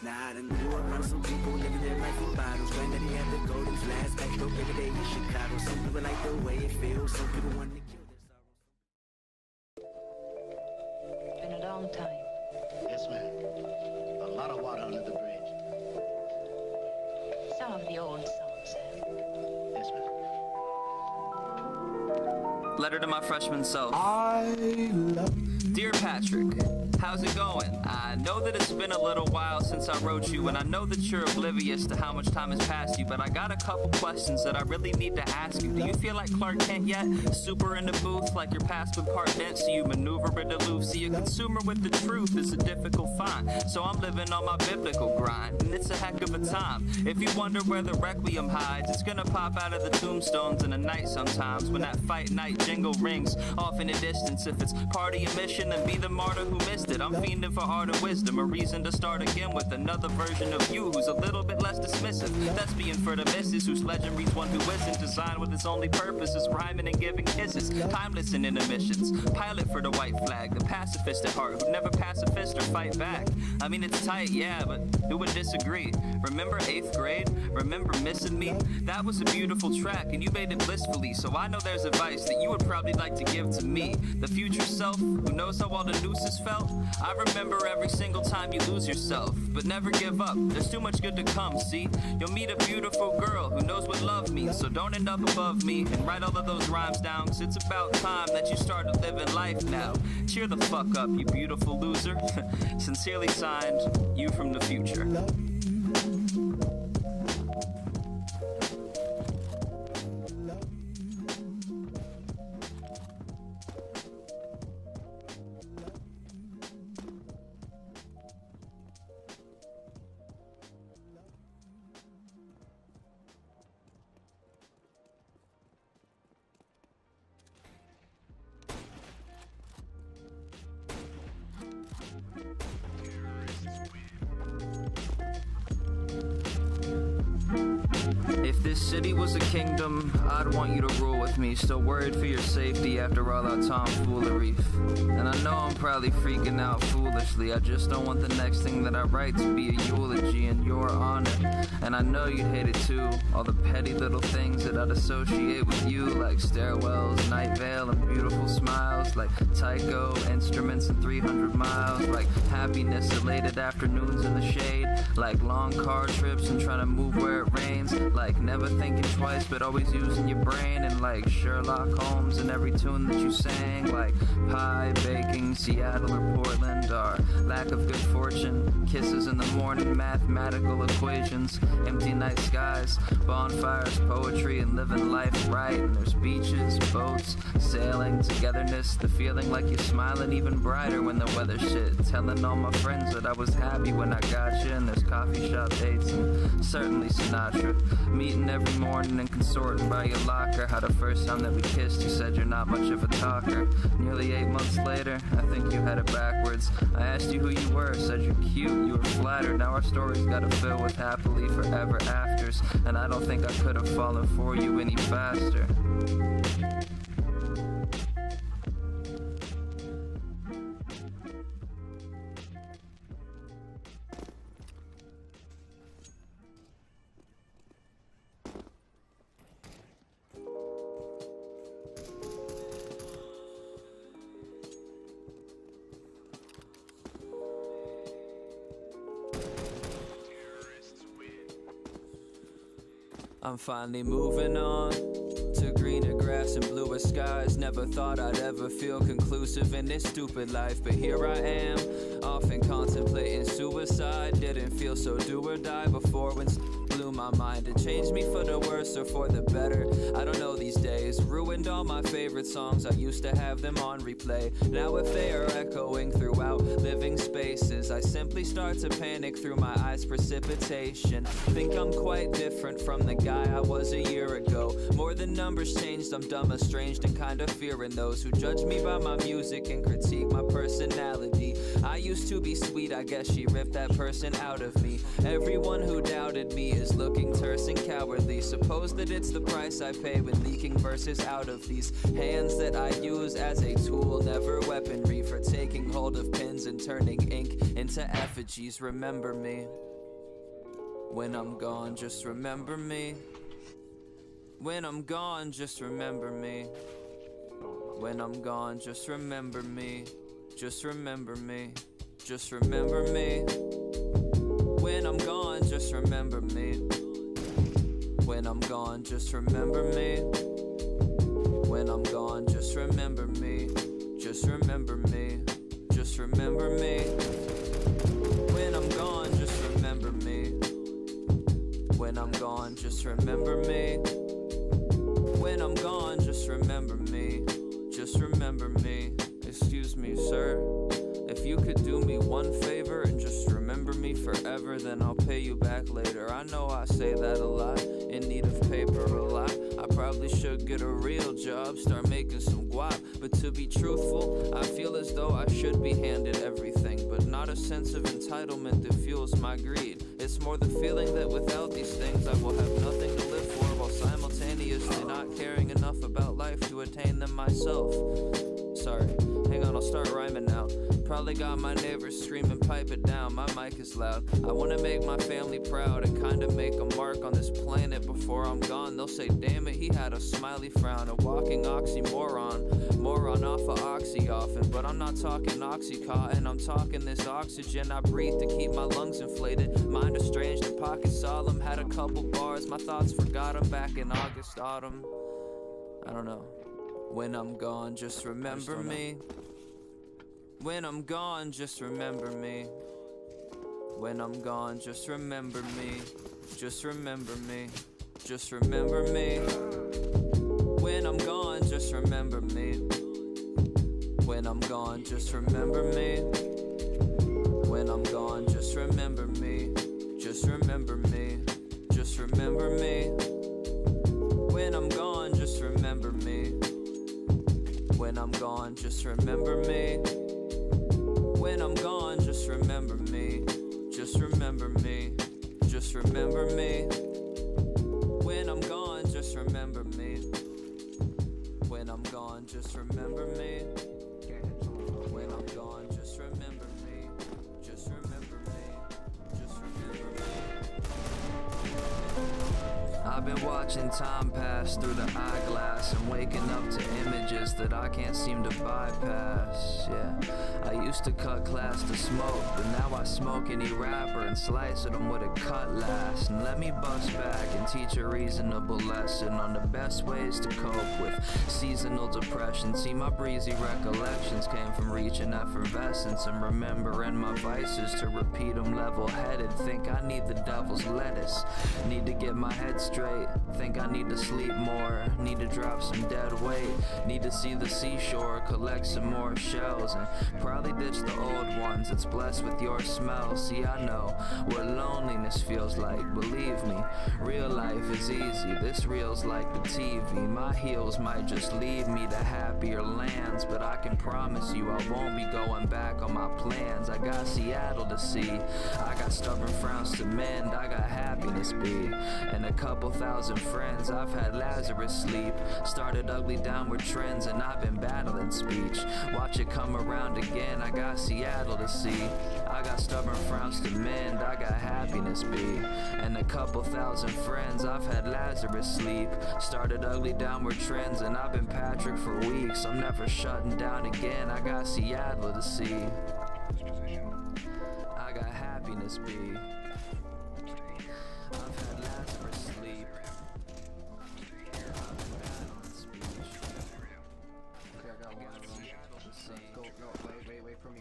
Nah, I done grew up around some people living their life in bottles. Granddaddy had the golden flask, backstroke every day in Chicago. Some people like the way it feels, some people want to kill their sorrow. It's been a long time. Yes, ma'am. A lot of water under the bridge. Some of the old songs, Yes, ma'am. Letter to my freshman self. I love you. Dear Patrick, how's it going? I know that it's been a little while since I wrote you, and I know that you're oblivious to how much time has passed you, but I got a couple questions that I really need to ask you. Do you feel like Clark Kent yet? Super in the booth, like your past with part bent, so you maneuver it aloof. See, a consumer with the truth is a difficult find, so I'm living on my biblical grind, and it's a heck of a time. If you wonder where the Requiem hides, it's gonna pop out of the tombstones in the night sometimes, when that fight night jingle rings off in the distance. If it's part of your mission, then be the martyr who missed it. I'm fiending for art of wisdom, a reason to start again with another version of you who's a little bit less dismissive. That's being for the missus whose legend reads one who isn't designed with its only purpose is rhyming and giving kisses. Timeless in intermissions, pilot for the white flag, the pacifist at heart who'd never pacifist or fight back. I mean, it's tight, yeah, but who would disagree? Remember 8th grade? Remember Missing Me? That was a beautiful track and you made it blissfully, so I know there's advice that you would probably like to give to me, the future self who knows how all the nooses felt. I remember every single time you lose yourself, but never give up, there's too much good to come, see? You'll meet a beautiful girl who knows what love means, so don't end up above me and write all of those rhymes down, cause it's about time that you started living life now. Cheer the fuck up, you beautiful loser. Sincerely signed, you from the future. If this city was a kingdom, I'd want you to rule with me. Still worried for your safety after all our tomfoolery. And I know I'm probably freaking out foolishly. I just don't want the next thing that I write to be a eulogy in your honor. And I know you'd hate it too. All the petty little things that I'd associate with you, like stairwells, night veil, and beautiful smiles, like taiko, instruments, and 300 miles, like happiness, elated afternoons in the shade, like long car trips and trying to move where it rains, like never thinking twice but always using your brain, and like Sherlock Holmes in every tune that you sang, like pie baking, Seattle or Portland, our lack of good fortune, kisses in the morning, mathematical equations, empty night skies, bonfires, poetry, and living life right. And there's beaches, boats, sailing, togetherness, the feeling like you're smiling even brighter when the weather's shit, telling all my friends that I was happy when I got you. And there's coffee shop dates and certainly Sinatra, meeting every morning and consorting by your locker. How the first time that we kissed you said you're not much of a talker. Nearly 8 months later, I think you had it backwards. I asked you who you were, said you're cute, you were flattered. Now our story's gotta fill with happily forever afters, and I don't think I could have fallen for you any faster. I'm finally moving on to greener grass and bluer skies. Never thought I'd ever feel conclusive in this stupid life, but here I am, often contemplating suicide. Didn't feel so do or die before when blew my mind. It changed me for the worse or for the better, I don't know these days. Ruined all my favorite songs, I used to have them on replay. Now if they are echoing throughout living spaces, I simply start to panic through my eyes' precipitation. Think I'm quite different from the guy I was a year ago. More than numbers changed, I'm dumb, estranged, and kind of fearing those who judge me by my music and critique my personality. I used to be sweet, I guess she ripped that person out of me. Everyone who doubted me is looking terse and cowardly. Suppose that it's the price I pay when leaking verses out of these hands that I use as a tool, never weaponry, for taking hold of pens and turning ink into effigies. Remember me. When I'm gone, just remember me. When I'm gone, just remember me. When I'm gone, just remember me. Just remember me. Just remember me. When I'm gone, just remember me. When I'm gone, just remember me. When I'm gone, just remember me. Just remember me. Just remember me. When I'm gone, just remember me. When I'm gone, just remember me. When I'm gone, just remember me. Just remember me. Excuse me, sir. If you could do me one favor and just remember me forever, then I'll pay you back later. I know I say that a lot, in need of paper a lot. I probably should get a real job, start making some guap. But to be truthful, I feel as though I should be handed everything, but not a sense of entitlement that fuels my greed. It's more the feeling that without these things I will have nothing to live for, while simultaneously not caring enough about life to attain them myself. Sorry, hang on, I'll start rhyming now. Probably got my neighbors screaming, pipe it down, my mic is loud. I wanna make my family proud and kinda make a mark on this planet before I'm gone. They'll say, damn it, he had a smiley frown, a walking oxymoron. Moron off of oxy often, but I'm not talking oxycontin, I'm talking this oxygen I breathe to keep my lungs inflated. Mind estranged and pocket solemn, had a couple bars, my thoughts forgot them back in August, autumn. I don't know. When I'm gone, just remember me. When I'm gone, just remember me. When I'm gone, just remember me. Just remember me. Just remember me. When I'm gone, just remember me. When I'm gone, just remember me. When I'm gone, just remember me. Just remember me. Just remember me. When I'm gone, just remember me. When I'm gone, just remember me. When I'm gone, just remember me. Just remember me. Just remember me. When I'm gone, just remember me. When I'm gone, just remember me. When I'm gone, just remember me. Just remember me. Just remember me. I've been watching time pass through the eyeglass and waking up to images that I can't seem to bypass. Yeah, I used to cut class to smoke, but now I smoke any rapper and slice at them with a cutlass. And let me bust back and teach a reasonable lesson on the best ways to cope with seasonal depression. See, my breezy recollections came from reaching effervescence and remembering my vices to repeat them level-headed. Think I need the devil's lettuce, need to get my head straight. Think I need to sleep more, need to drop some dead weight, need to see the seashore, collect some more shells, and probably ditch the old ones. It's blessed with your smell. See, I know what loneliness feels like, believe me. Real life is easy, this reel's like the TV. My heels might just lead me to happier lands, but I can promise you I won't be going back on my plans. I got Seattle to see, I got stubborn frowns to mend, I got happiness be, and a couple thousand friends. I've had Lazarus sleep, started ugly downward trends, and I've been battling speech. Watch it come around again, I got Seattle to see, I got stubborn frowns to mend, I got happiness be, and a couple thousand friends. I've had Lazarus sleep, started ugly downward trends, and I've been Patrick for weeks. I'm never shutting down again, I got Seattle to see, I got happiness be. I've had Lazarus sleep. I've been battling speech. Okay, I got one. Go, wait for me, wait for me.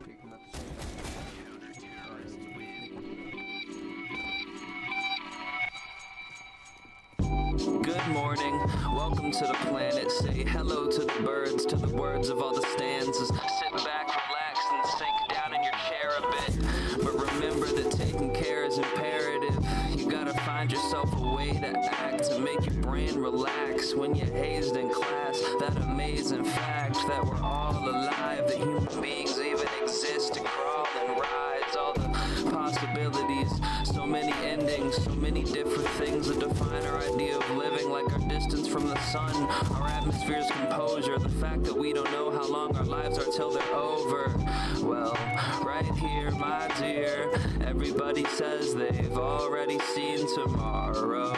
Okay, come up to see. Good morning, welcome to the planet. Say hello to the birds, to the words of all the stanzas. Sit back, relax, and sink down in your chair a bit. But remember that taking care is imperative. You gotta find yourself a way to act, to make your brain relax. When you're hazed in class, that amazing fact that we're all alive, that human beings even exist to crawl and rise. All the possibilities, so many endings, so many different things that define our idea of living, like our distance from the sun, our atmosphere's composure, the fact that we don't know how long our lives are till they're over. Well, right here, my dear, everybody says they've already seen tomorrow.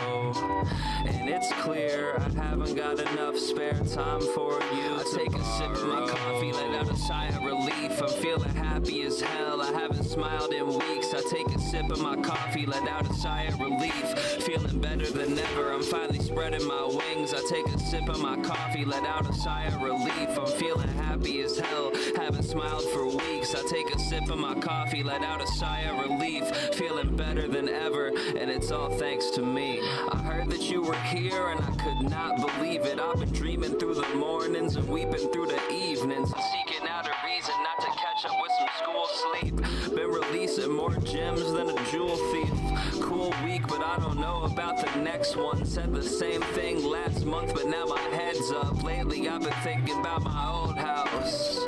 And it's clear I haven't got enough spare time for you. I take a sip of my coffee, let out a sigh of relief. I'm feeling happy as hell, I haven't smiled in weeks. I take a sip of my coffee, let out a sigh of relief. Feeling better than ever, I'm finally spreading my wings. I take a sip of my coffee, let out a sigh of relief. I'm feeling happy as hell, haven't smiled for weeks. I take a sip of my coffee, let out a sigh of relief. Feeling better than ever, and it's all thanks to me. I heard that you were here and I could not believe it. I've been dreaming through the mornings and weeping through the evenings, seeking out a reason not to catch up with some school sleep. Been releasing more gems than a jewel thief. Cool week, but I don't know about the next one. Said the same thing last month, but now my head's up. Lately I've been thinking about my old house,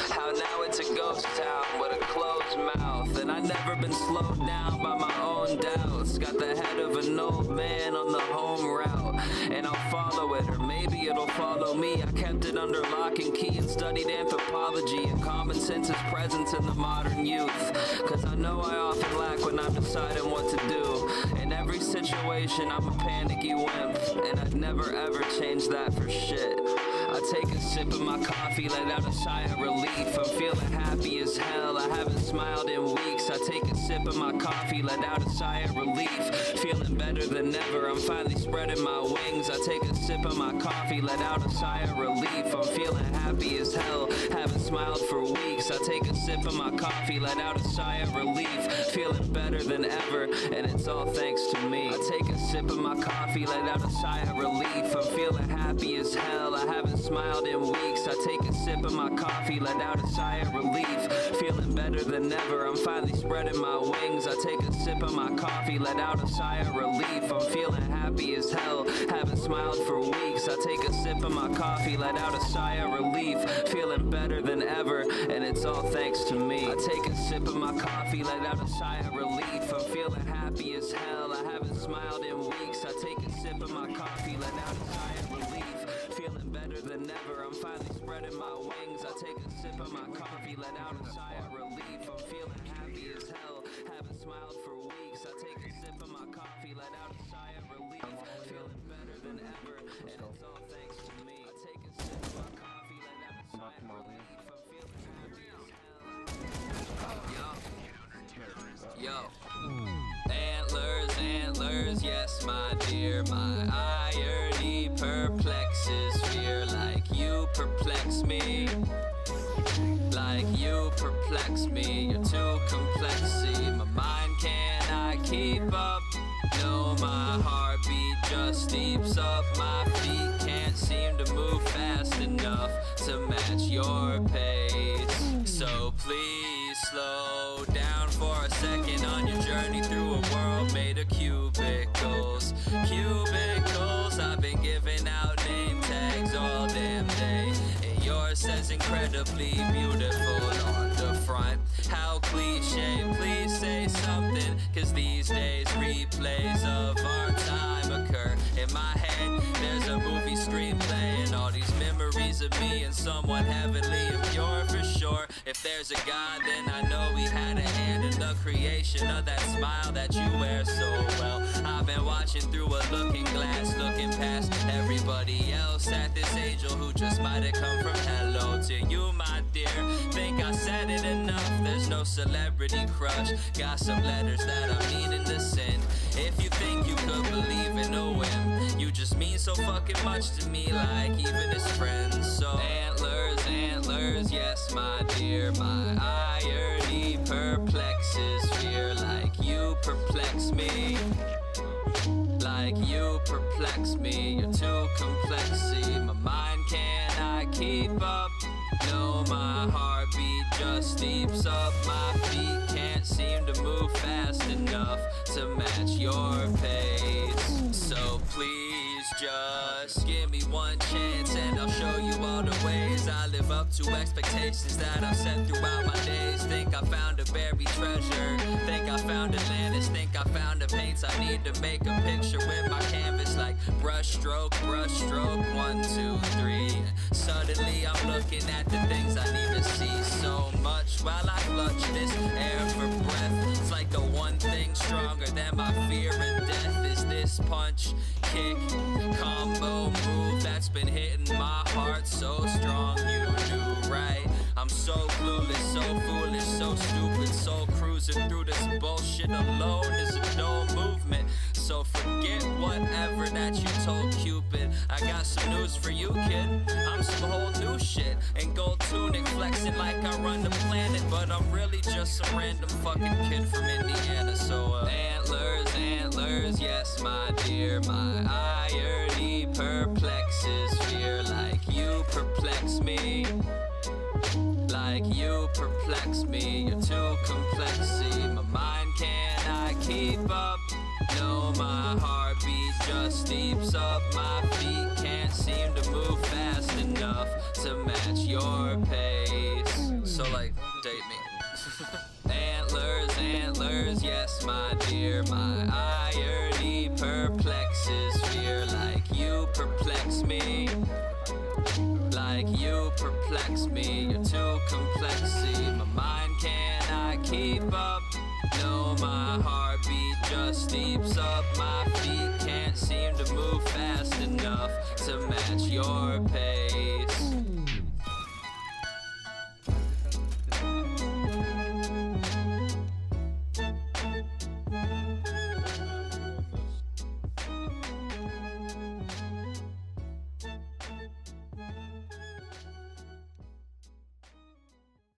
how now it's a ghost town with a closed mouth. And I've never been slowed down by my own doubts. Got the head of an old man on the home route, and I'll follow it, or maybe it'll follow me. I kept it under lock and key and studied anthropology, and common sense is present in the modern youth. Cause I know I often lack when I'm deciding what to do. In every situation I'm a panicky wimp, and I'd never ever change that for shit. I take a sip of my coffee, let out a sigh of relief. I'm feeling happy as hell, I haven't smiled in weeks. I take a sip of my coffee, let out a sigh of relief. Feeling better than ever, I'm finally spreading my wings. I take a sip of my coffee, let out a sigh of relief. I'm feeling happy as hell, haven't smiled for weeks. I take a sip of my coffee, let out a sigh of relief. Feeling better than ever, and it's all thanks to me. I take a sip of my coffee, let out a sigh of relief. I'm feeling happy as hell, I haven't smiled in weeks. I take a sip of my coffee, let out a sigh of relief. Feeling better than ever, I'm finally spreading my wings. I take a sip of my coffee, let out a sigh of relief. I'm feeling happy as hell, haven't smiled for weeks. I take a sip of my coffee, let out a sigh of relief. Feeling better than ever, and it's all thanks to me. I take a sip of my coffee, let out a sigh of relief. I'm feeling happy as hell, I haven't smiled in weeks. I take a sip of my coffee, let out a sigh of relief. Feeling better than ever, I'm finally spreading my wings. I take a sip of my coffee, let out a sigh of relief. I'm feeling happy as hell, haven't smiled for weeks. I take a sip of my coffee, let out a sigh of relief. Feeling better than ever, and it's all thanks to me. I take a sip of my coffee, let out a sigh of relief. I'm feeling happy as hell. Yo. Antlers, antlers, yes, my dear. My irony perplexes fear. Like you perplex me. Like you perplex me. You're too complex, see. My mind cannot keep up. No, my heartbeat just steeps up. My feet can't seem to move fast enough to match your pace. So please slow down for a second on your journey through a world made of cubicles. Cubicles, I've been giving out name tags all damn day, and yours says incredibly beautiful on the front. How cliche, please say something, cause these days replays of our time occur. In my head, there's a movie screenplay, and all these memories of me and someone heavenly of pure for sure. If there's a God, then I know he had a hand in the creation of that smile that you wear so well. I've been watching through a looking glass, looking past everybody else at this angel who just might have come from hello to you, my dear. Think I said it enough, there's no celebrity crush. Got some letters that I'm needing to send. If you think you could believe in a whim, you just mean so fucking much to me, like even as friends. So antlers, antlers, yes, my dear. My irony perplexes fear. Like you perplex me. Like you perplex me. You're too complex, see. My mind cannot keep up. No, my heartbeat just steeps up. My feet can't seem to move fast enough to match your pace. So please just give me one chance, and I'll show you all the ways I live up to expectations that I've set throughout my days. Think I found a buried treasure. Think I found Atlantis. Think I found the paints I need to make a picture with my canvas. Like brush stroke, 1, 2, 3. looking at the things I need to see so much while I clutch this air for breath. It's like the one thing stronger than my fear of death is this punch, kick, combo move that's been hitting my heart so strong. You knew, right? I'm so clueless, so foolish, so stupid, so cruising through this bullshit alone is no movement. So forget whatever that you told Cupid. I got some news for you, kid. I'm some whole new shit. In gold tunic, flexing like I run the planet, but I'm really just some random fucking kid from Indiana. So antlers, antlers, yes my dear. My irony perplexes fear like you perplex me. Like you perplex me, you're too complex. See, my mind cannot keep up. No, my heartbeat just steeps up. My feet can't seem to move fast enough to match your pace. So like, date me. Antlers, antlers, yes my dear. My irony perplexes fear like you perplex me. Like you perplex me, you're too complex. See, my mind cannot keep up. No, my heartbeat just steeps up. My feet can't seem to move fast enough to match your pace.